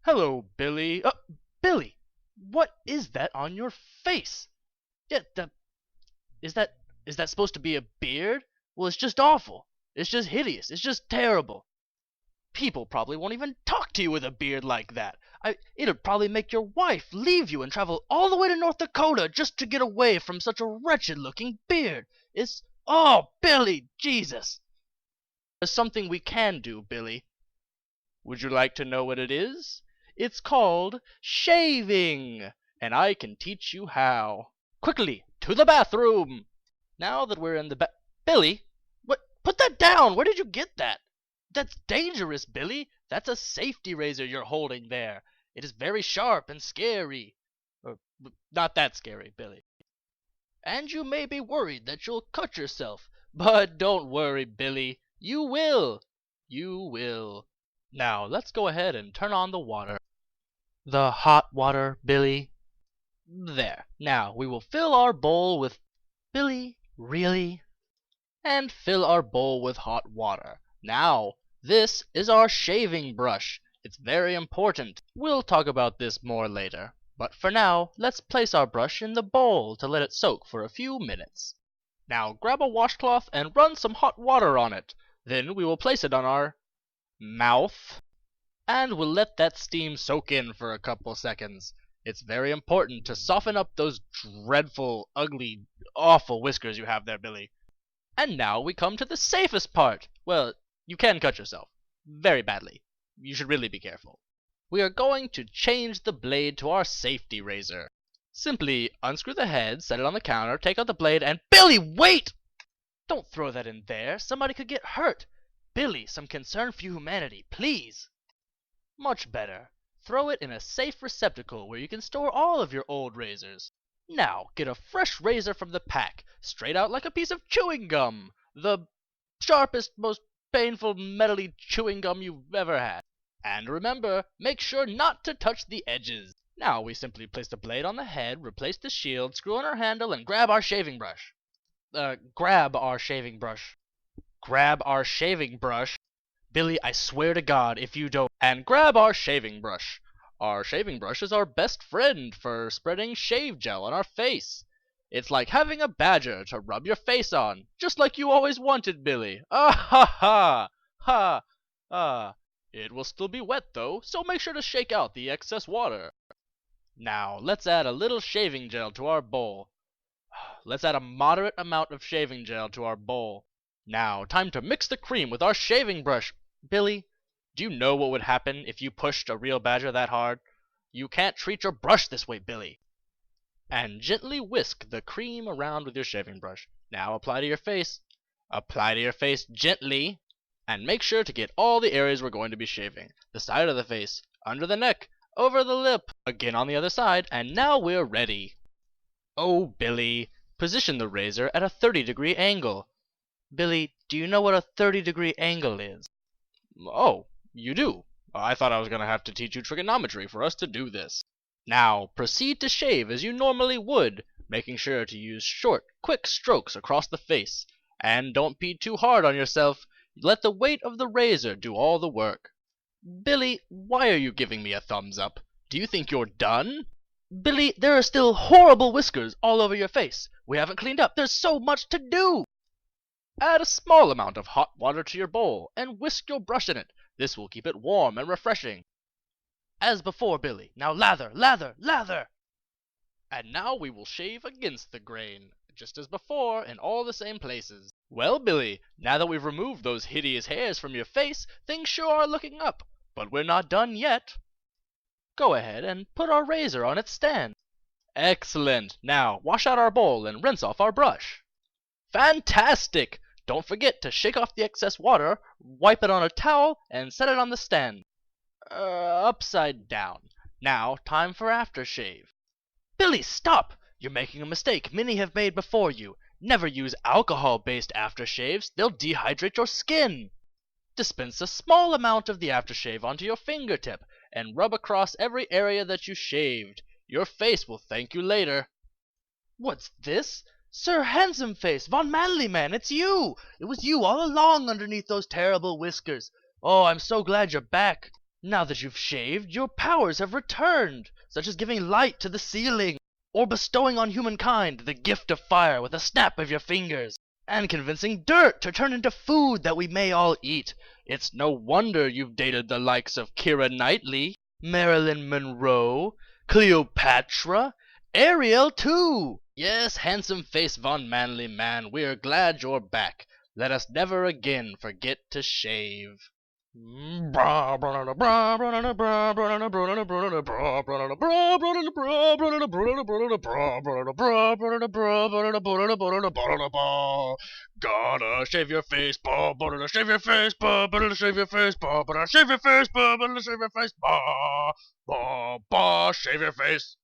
Hello, Billy. Billy, what is that on your face? Yeah, is that is that supposed to be a beard? Well, it's just awful. It's just hideous. It's just terrible. People probably won't even talk to you with a beard like that. It'd probably make your wife leave you and travel all the way to North Dakota just to get away from such a wretched-looking beard. Oh, Billy, Jesus. There's something we can do, Billy. Would you like to know what it is? It's called shaving, and I can teach you how. Quickly, to the bathroom! Now that we're in the Billy, what? Put that down! Where did you get that? That's dangerous, Billy. That's a safety razor you're holding there. It is very sharp and scary. Or, not that scary, Billy. And you may be worried that you'll cut yourself. But don't worry, Billy. You will. You will. Now, let's go ahead and turn on the water. The hot water, Billy. There. Now, we will fill our bowl with... Billy, really? And fill our bowl with hot water. Now, this is our shaving brush. It's very important. We'll talk about this more later. But for now, let's place our brush in the bowl to let it soak for a few minutes. Now, grab a washcloth and run some hot water on it. Then we will place it on our mouth, and we'll let that steam soak in for a couple seconds. It's very important to soften up those dreadful, ugly, awful whiskers you have there, Billy. And now we come to the safest part. Well, you can cut yourself. Very badly. You should really be careful. We are going to change the blade to our safety razor. Simply unscrew the head, set it on the counter, take out the blade, and... Billy, wait! Don't throw that in there. Somebody could get hurt. Billy, some concern for humanity, please. Much better. Throw it in a safe receptacle where you can store all of your old razors. Now, get a fresh razor from the pack, straight out like a piece of chewing gum. The sharpest, most painful, metally chewing gum you've ever had. And remember, make sure not to touch the edges. Now we simply place the blade on the head, replace the shield, screw on our handle, and grab our shaving brush. Grab our shaving brush. Grab our shaving brush. Billy, I swear to God, if you don't... And grab our shaving brush. Our shaving brush is our best friend for spreading shave gel on our face. It's like having a badger to rub your face on, just like you always wanted, Billy. Ah ha ha! Ha! Ah. It will still be wet, though, so make sure to shake out the excess water. Now, let's add a little shaving gel to our bowl. Let's add a moderate amount of shaving gel to our bowl. Now, time to mix the cream with our shaving brush. Billy, do you know what would happen if you pushed a real badger that hard? You can't treat your brush this way, Billy. And gently whisk the cream around with your shaving brush. Now apply to your face. Apply to your face gently. And make sure to get all the areas we're going to be shaving. The side of the face, under the neck, over the lip, again on the other side, and now we're ready. Oh, Billy, position the razor at a 30-degree angle. Billy, do you know what a 30-degree angle is? Oh, you do? I thought I was going to have to teach you trigonometry for us to do this. Now, proceed to shave as you normally would, making sure to use short, quick strokes across the face. And don't be too hard on yourself. Let the weight of the razor do all the work. Billy, why are you giving me a thumbs up? Do you think you're done? Billy, there are still horrible whiskers all over your face. We haven't cleaned up. There's so much to do. Add a small amount of hot water to your bowl and whisk your brush in it. This will keep it warm and refreshing. As before, Billy. Now lather, lather, lather. And now we will shave against the grain, just as before, in all the same places. Well, Billy, now that we've removed those hideous hairs from your face, things sure are looking up. But we're not done yet. Go ahead and put our razor on its stand. Excellent. Now, wash out our bowl and rinse off our brush. Fantastic! Don't forget to shake off the excess water, wipe it on a towel, and set it on the stand. Upside down. Now, time for aftershave. Billy, stop! You're making a mistake many have made before you. Never use alcohol-based aftershaves. They'll dehydrate your skin. Dispense a small amount of the aftershave onto your fingertip and rub across every area that you shaved. Your face will thank you later. What's this? Sir Handsomeface von Manlyman, it's you! It was you all along underneath those terrible whiskers. Oh, I'm so glad you're back. Now that you've shaved, your powers have returned, such as giving light to the ceiling, or bestowing on humankind the gift of fire with a snap of your fingers, and convincing dirt to turn into food that we may all eat. It's no wonder you've dated the likes of Keira Knightley, Marilyn Monroe, Cleopatra, Ariel too! Yes, Handsomeface von Manlyman, we're glad you're back. Let us never again forget to shave. Gotta shave your face, shave your face, shave your face, shave your face, shave your face, shave your face.